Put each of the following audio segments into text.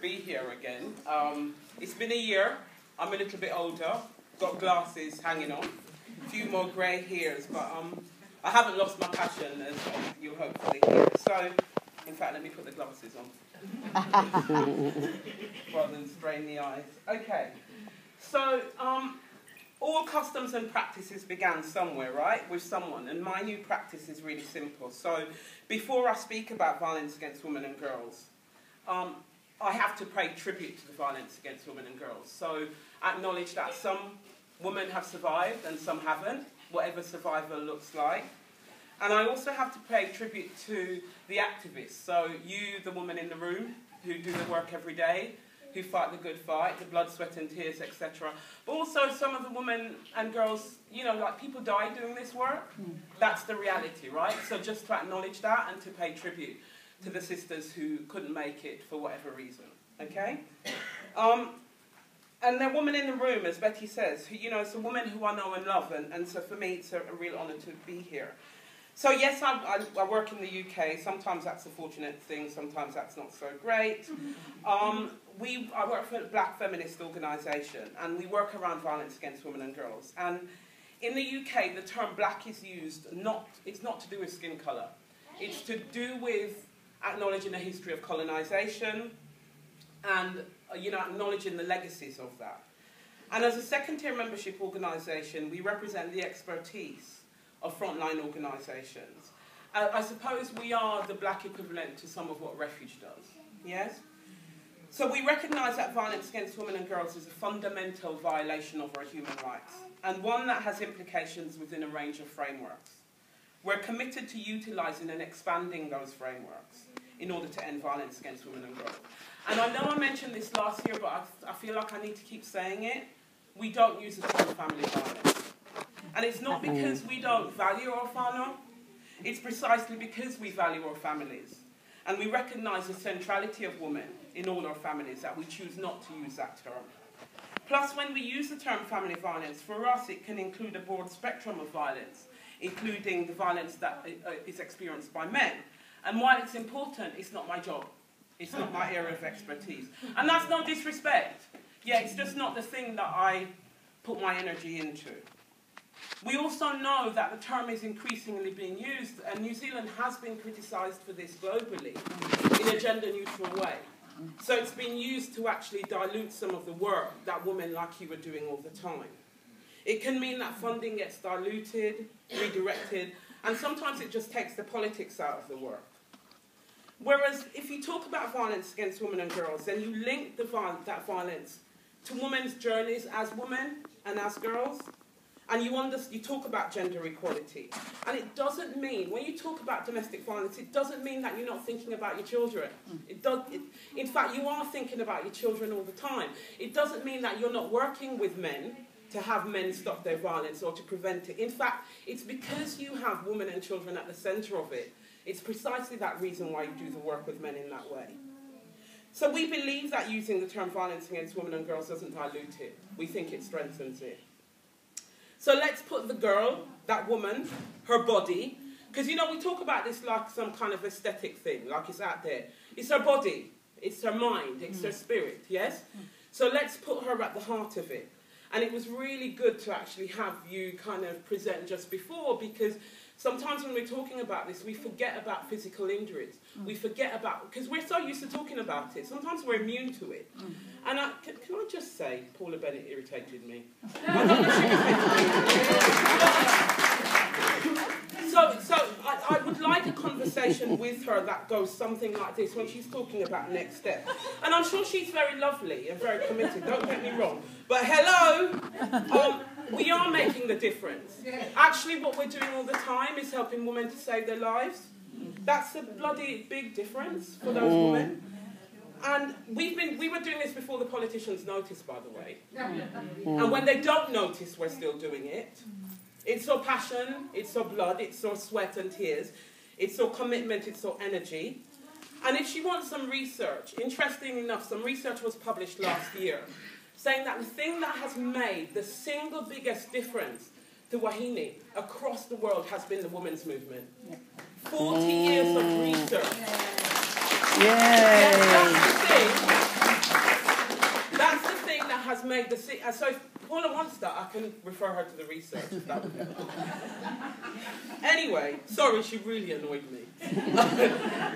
be here again. It's been a year. I'm a little bit older. Got glasses hanging on. A few more grey hairs, but I haven't lost my passion, as you'll hopefully hear. So, in fact, let me put the glasses on. Rather than strain the eyes. Okay. So, all customs and practices began somewhere, right? With someone. And my new practice is really simple. So, before I speak about violence against women and girls, I have to pay tribute to the violence against women and girls. So, acknowledge that some women have survived and some haven't, whatever survival looks like. And I also have to pay tribute to the activists. So, you, the woman in the room, who do the work every day, who fight the good fight, the blood, sweat and tears, etc. But also some of the women and girls, you know, like people die doing this work. That's the reality, right? So just to acknowledge that and to pay tribute to the sisters who couldn't make it for whatever reason, okay? And the woman in the room, as Betty says, who, you know, it's a woman who I know and love, and so for me it's a real honour to be here. So yes, I work in the UK. Sometimes that's a fortunate thing, sometimes that's not so great. I work for a black feminist organisation, and we work around violence against women and girls. And in the UK, the term black is used, it's not to do with skin colour. It's to do with acknowledging the history of colonisation and, you know, acknowledging the legacies of that. And as a second-tier membership organisation, we represent the expertise of frontline organisations. I suppose we are the black equivalent to some of what Refuge does, yes? So we recognise that violence against women and girls is a fundamental violation of our human rights, and one that has implications within a range of frameworks. We're committed to utilising and expanding those frameworks in order to end violence against women and girls. And I know I mentioned this last year, but I feel like I need to keep saying it. We don't use the term family violence. And it's not because we don't value our whānau, it's precisely because we value our families. And we recognise the centrality of women in all our families that we choose not to use that term. Plus, when we use the term family violence, for us it can include a broad spectrum of violence, including the violence that is experienced by men. And while it's important, it's not my job. It's not my area of expertise. And that's no disrespect. Yeah, it's just not the thing that I put my energy into. We also know that the term is increasingly being used, and New Zealand has been criticised for this globally in a gender-neutral way. So it's been used to actually dilute some of the work that women like you are doing all the time. It can mean that funding gets diluted, redirected, and sometimes it just takes the politics out of the work. Whereas if you talk about violence against women and girls, then you link that violence to women's journeys as women and as girls, and you talk about gender equality. And it doesn't mean, when you talk about domestic violence, it doesn't mean that you're not thinking about your children. In fact, you are thinking about your children all the time. It doesn't mean that you're not working with men to have men stop their violence or to prevent it. In fact, it's because you have women and children at the centre of it. It's precisely that reason why you do the work with men in that way. So we believe that using the term violence against women and girls doesn't dilute it. We think it strengthens it. So let's put the girl, that woman, her body, because, you know, we talk about this like some kind of aesthetic thing, like it's out there. It's her body, it's her mind, it's her spirit, yes? So let's put her at the heart of it. And it was really good to actually have you kind of present just before, because sometimes when we're talking about this, we forget about physical injuries. We forget about, because we're so used to talking about it, sometimes we're immune to it. And can I just say, Paula Bennett irritated me. So I would like a conversation with her that goes something like this when she's talking about next step. And I'm sure she's very lovely and very committed, don't get me wrong. But hello, we are making the difference. Actually, what we're doing all the time is helping women to save their lives. That's a bloody big difference for those women. And we were doing this before the politicians noticed, by the way. And when they don't notice, we're still doing it. It's our passion, it's our blood, it's our sweat and tears, it's our commitment, it's our energy. And if she wants some research, interestingly enough, some research was published last year, saying that the thing that has made the single biggest difference to Wahine across the world has been the women's movement. 40 years of research. Yay! That's the thing. made the... So if Paula wants that, I can refer her to the research. Anyway, sorry, she really annoyed me.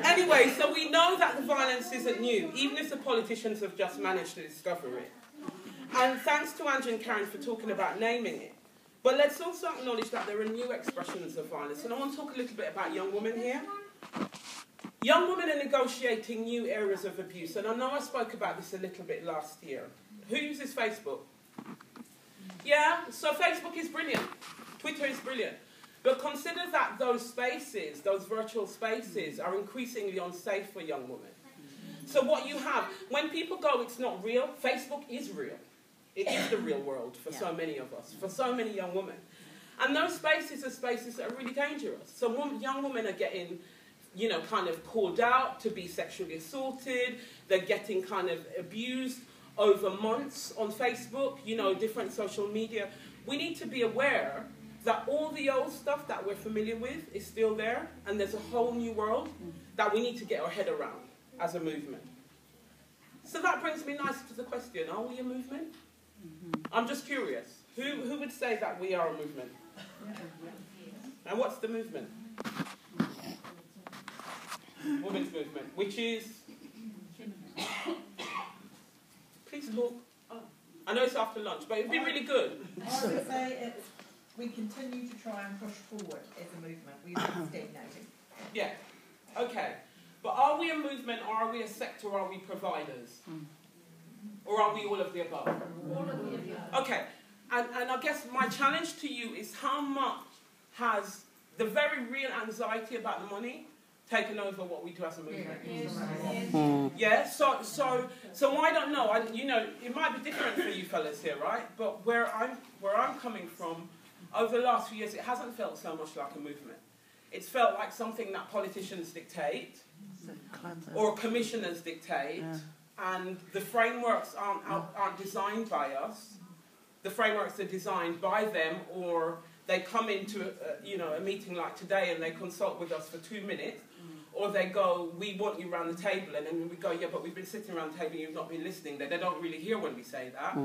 Anyway, so we know that the violence isn't new, even if the politicians have just managed to discover it. And thanks to Angie and Karen for talking about naming it. But let's also acknowledge that there are new expressions of violence. And I want to talk a little bit about young women here. Young women are negotiating new areas of abuse. And I know I spoke about this a little bit last year. Who uses Facebook? Yeah, so Facebook is brilliant. Twitter is brilliant. But consider that those spaces, those virtual spaces, are increasingly unsafe for young women. So what you have, when people go, it's not real, Facebook is real. It is the real world for so many of us, for so many young women. And those spaces are spaces that are really dangerous. So young women are getting, you know, kind of called out to be sexually assaulted. They're getting kind of abused over months on Facebook, you know, different social media. We need to be aware that all the old stuff that we're familiar with is still there, and there's a whole new world that we need to get our head around as a movement. So that brings me nicely to the question, are we a movement? I'm just curious. Who would say that we are a movement? And what's the movement? Women's movement, which is... Please talk. Oh. I know it's after lunch, but it'd be really good. I would say we continue to try and push forward as a movement. We're not stagnating. Yeah. Okay. But are we a movement, or are we a sector, or are we providers? Or are we all of the above? All of the above. Okay. And I guess my challenge to you is, how much has the very real anxiety about the money taken over what we do as a movement? Yeah. So I don't know. You know, it might be different for you fellas here, right? But where I'm coming from, over the last few years, it hasn't felt so much like a movement. It's felt like something that politicians dictate, or commissioners dictate, and the frameworks aren't designed by us. The frameworks are designed by them, or they come into a meeting like today and they consult with us for 2 minutes, or they go, we want you around the table, and then we go, yeah, but we've been sitting around the table and you've not been listening. They don't really hear when we say that.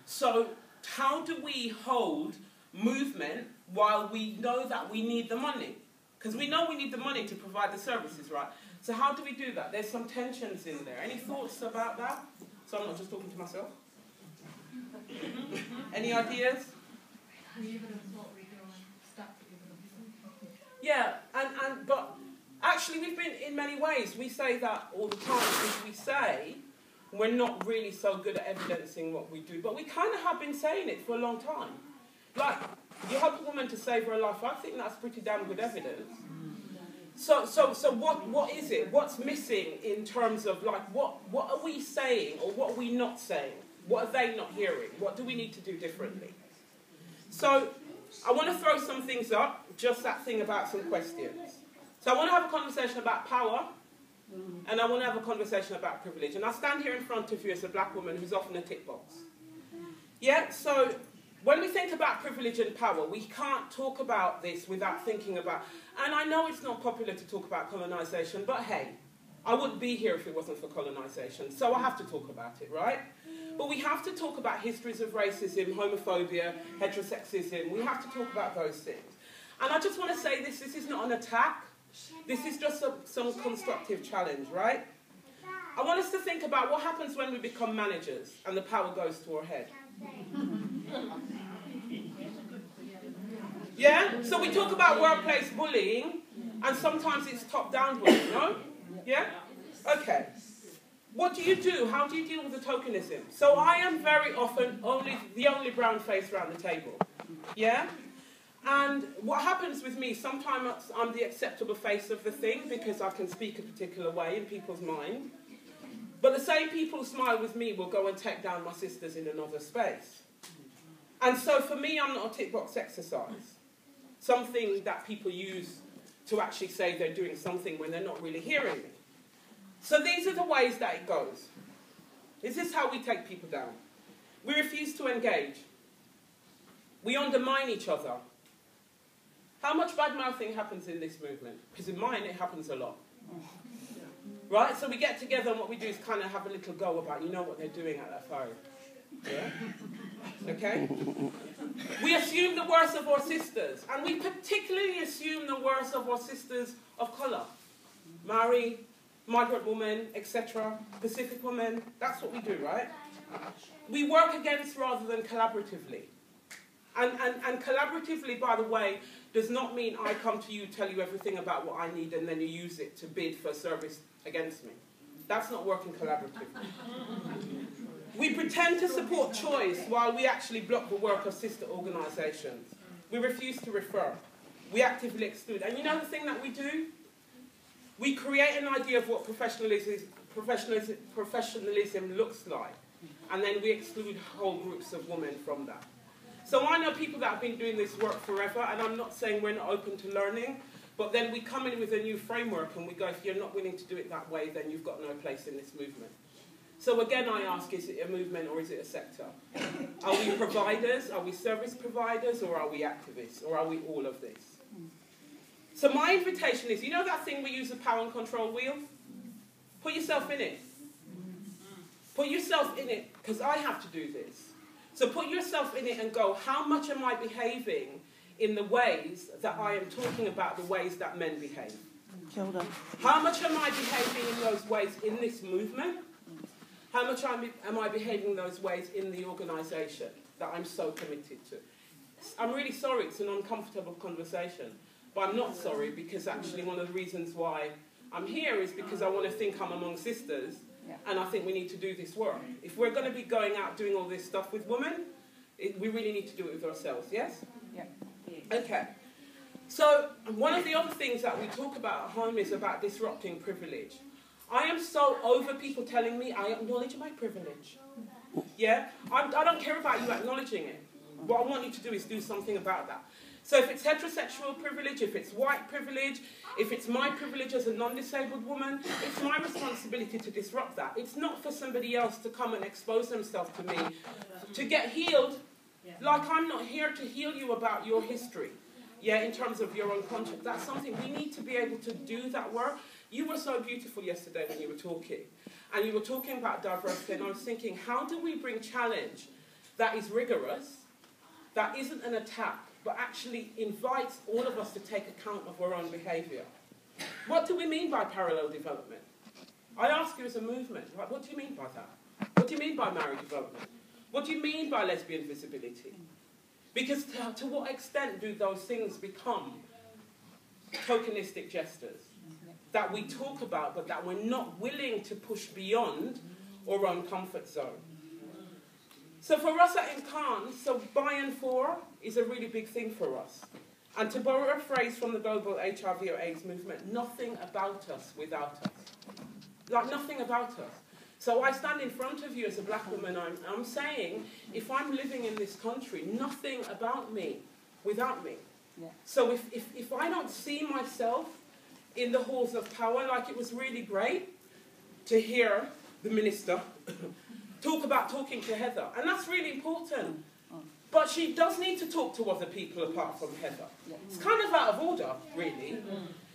So how do we hold movement while we know that we need the money? Because we know we need the money to provide the services, right? So how do we do that? There's some tensions in there. Any thoughts about that? So I'm not just talking to myself. Any ideas? Yeah, but actually we've been, in many ways, we say that all the time, because we say we're not really so good at evidencing what we do, but we kind of have been saying it for a long time. Like, you help a woman to save her life, I think that's pretty damn good evidence. So what is it? What's missing in terms of, like, what are we saying, or what are we not saying? What are they not hearing? What do we need to do differently? So I want to throw some things up, just that thing about some questions. So I want to have a conversation about power, and I want to have a conversation about privilege. And I stand here in front of you as a black woman who's often a tick box. Yeah, so when we think about privilege and power, we can't talk about this without thinking about... And I know it's not popular to talk about colonisation, but hey, I wouldn't be here if it wasn't for colonisation, so I have to talk about it, right? But we have to talk about histories of racism, homophobia, heterosexism. We have to talk about those things. And I just want to say this is not an attack. This is just some constructive challenge, right? I want us to think about what happens when we become managers and the power goes to our head. Yeah? So we talk about workplace bullying, and sometimes it's top-down bullying, no? Yeah? Okay. What do you do? How do you deal with the tokenism? So I am very often the only brown face around the table. Yeah? And what happens with me, sometimes I'm the acceptable face of the thing because I can speak a particular way in people's mind. But the same people who smile with me will go and take down my sisters in another space. And so for me, I'm not a tick box exercise. Something that people use to actually say they're doing something when they're not really hearing me. So these are the ways that it goes. Is this how we take people down? We refuse to engage. We undermine each other. How much bad-mouthing happens in this movement? Because in mine, it happens a lot. Right? So we get together and what we do is kind of have a little go about, you know what they're doing at that phone. Yeah? Okay? We assume the worst of our sisters, and we particularly assume the worst of our sisters of colour. Maori, migrant women, etc., Pacific women, that's what we do, right? We work against rather than collaboratively. And collaboratively, by the way, does not mean I come to you, tell you everything about what I need, and then you use it to bid for service against me. That's not working collaboratively. We pretend to support choice while we actually block the work of sister organisations. We refuse to refer. We actively exclude. And you know the thing that we do? We create an idea of what professionalism looks like, and then we exclude whole groups of women from that. So I know people that have been doing this work forever, and I'm not saying we're not open to learning, but then we come in with a new framework and we go, if you're not willing to do it that way, then you've got no place in this movement. So again, I ask, is it a movement or is it a sector? Are we providers? Are we service providers? Or are we activists? Or are we all of this? So my invitation is, you know that thing we use the power and control wheel? Put yourself in it. Put yourself in it, because I have to do this. So put yourself in it and go, how much am I behaving in the ways that I am talking about the ways that men behave? How much am I behaving in those ways in this movement? How much am I behaving those ways in the organisation that I'm so committed to? I'm really sorry, it's an uncomfortable conversation. But I'm not sorry, because actually one of the reasons why I'm here is because I want to think I'm among sisters, and I think we need to do this work. If we're going to be going out doing all this stuff with women, we really need to do it with ourselves, yes? Yeah. Okay. So one of the other things that we talk about at home is about disrupting privilege. I am so over people telling me I acknowledge my privilege. Yeah? I don't care about you acknowledging it. What I want you to do is do something about that. So if it's heterosexual privilege, if it's white privilege, if it's my privilege as a non-disabled woman, it's my responsibility to disrupt that. It's not for somebody else to come and expose themselves to me, to get healed, like I'm not here to heal you about your history, yeah, in terms of your own conscience. That's something we need to be able to do that work. You were so beautiful yesterday when you were talking, and you were talking about diversity, and I was thinking, how do we bring challenge that is rigorous, that isn't an attack, but actually invites all of us to take account of our own behaviour? What do we mean by parallel development? I ask you as a movement, like, what do you mean by that? What do you mean by marriage development? What do you mean by lesbian visibility? Because to what extent do those things become tokenistic gestures that we talk about, but that we're not willing to push beyond our own comfort zone? So for us at Imkan, so by and for is a really big thing for us. And to borrow a phrase from the global HIV or AIDS movement, nothing about us without us. Like nothing about us. So I stand in front of you as a black woman, I'm saying, if I'm living in this country, nothing about me without me. Yeah. So if I don't see myself in the halls of power, like it was really great to hear the minister talk about talking to Heather, and that's really important. But she does need to talk to other people apart from Heather. It's kind of out of order, really.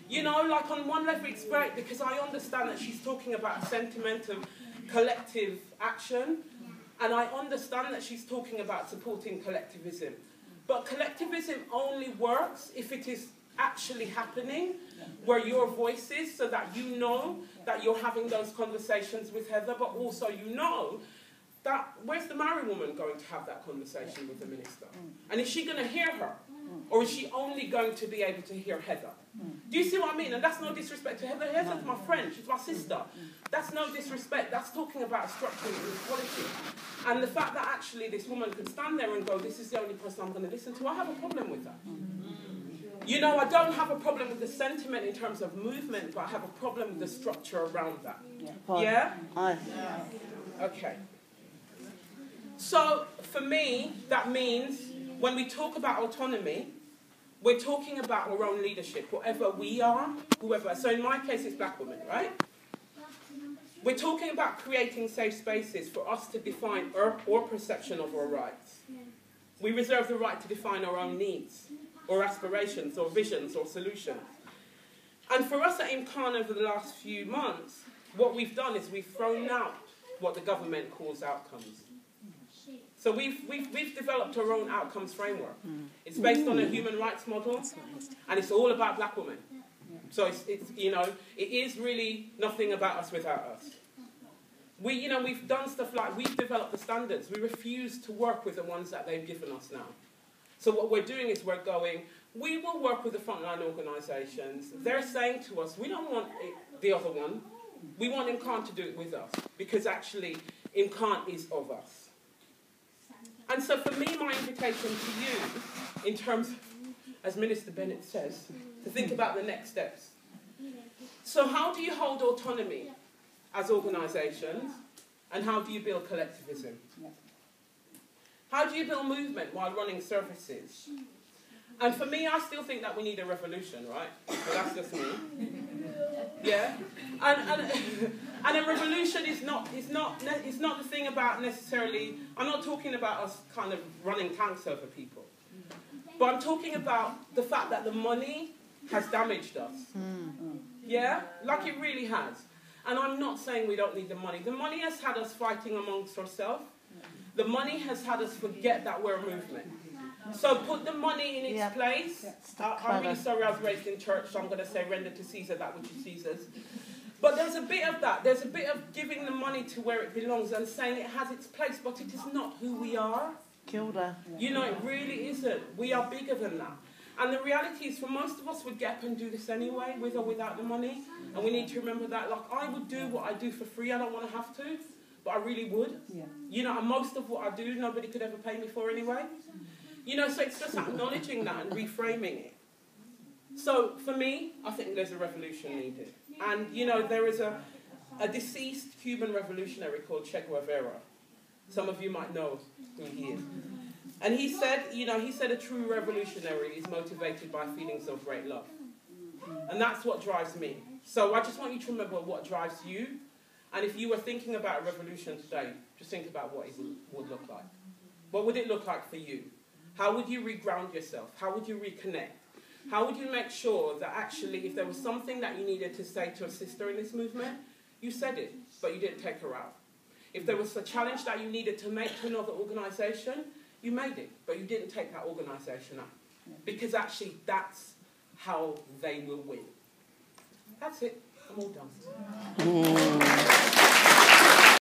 You know, like on one level it's great because I understand that she's talking about sentiment and collective action, and I understand that she's talking about supporting collectivism. But collectivism only works if it is actually happening where your voice is, so that you know that you're having those conversations with Heather, but also you know that where's the Maori woman going to have that conversation with the minister? And is she going to hear her? Or is she only going to be able to hear Heather? Do you see what I mean? And that's no disrespect to Heather. Heather's my friend. She's my sister. That's no disrespect. That's talking about structural inequality. And the fact that actually this woman can stand there and go, this is the only person I'm going to listen to, I have a problem with that. You know, I don't have a problem with the sentiment in terms of movement, but I have a problem with the structure around that. Yeah? Okay. So, for me, that means when we talk about autonomy, we're talking about our own leadership, whatever we are, whoever. So in my case, it's black women, right? We're talking about creating safe spaces for us to define our perception of our rights. We reserve the right to define our own needs, or aspirations, or visions, or solutions. And for us at Imkan over the last few months, what we've done is we've thrown out what the government calls outcomes. So we've developed our own outcomes framework. It's based on a human rights model, and it's all about black women. So it's you know, it is really nothing about us without us. We've done stuff like we've developed the standards. We refuse to work with the ones that they've given us now. So what we're doing is we're going, we will work with the frontline organisations. They're saying to us, we don't want the other one. We want Imkan to do it with us, because actually Imkan is of us. And so for me, my invitation to you, in terms of, as Minister Bennett says, to think about the next steps. So how do you hold autonomy as organisations, and how do you build collectivism? How do you build movement while running services? And for me, I still think that we need a revolution, right? But that's just me. Yeah? And a revolution is not the thing about necessarily, I'm not talking about us kind of running tanks over people. But I'm talking about the fact that the money has damaged us. Yeah? Like it really has. And I'm not saying we don't need the money. The money has had us fighting amongst ourselves. The money has had us forget that we're a movement. So put the money in its place. I'm really sorry I was raised in church, so I'm going to say render to Caesar that which is Caesar's. But there's a bit of that. There's a bit of giving the money to where it belongs and saying it has its place, but it is not who we are. You know, it really isn't. We are bigger than that. And the reality is, for most of us, would get up and do this anyway, with or without the money. And we need to remember that. Like, I would do what I do for free. I don't want to have to, but I really would. You know, and most of what I do, nobody could ever pay me for anyway. You know, so it's just acknowledging that and reframing it. So, for me, I think there's a revolution needed. And, you know, there is a deceased Cuban revolutionary called Che Guevara. Some of you might know who he is. And he said, you know, a true revolutionary is motivated by feelings of great love. And that's what drives me. So I just want you to remember what drives you. And if you were thinking about a revolution today, just think about what it would look like. What would it look like for you? How would you reground yourself? How would you reconnect? How would you make sure that actually if there was something that you needed to say to a sister in this movement, you said it, but you didn't take her out? If there was a challenge that you needed to make to another organisation, you made it, but you didn't take that organisation out. Because actually that's how they will win. That's it. I'm all done.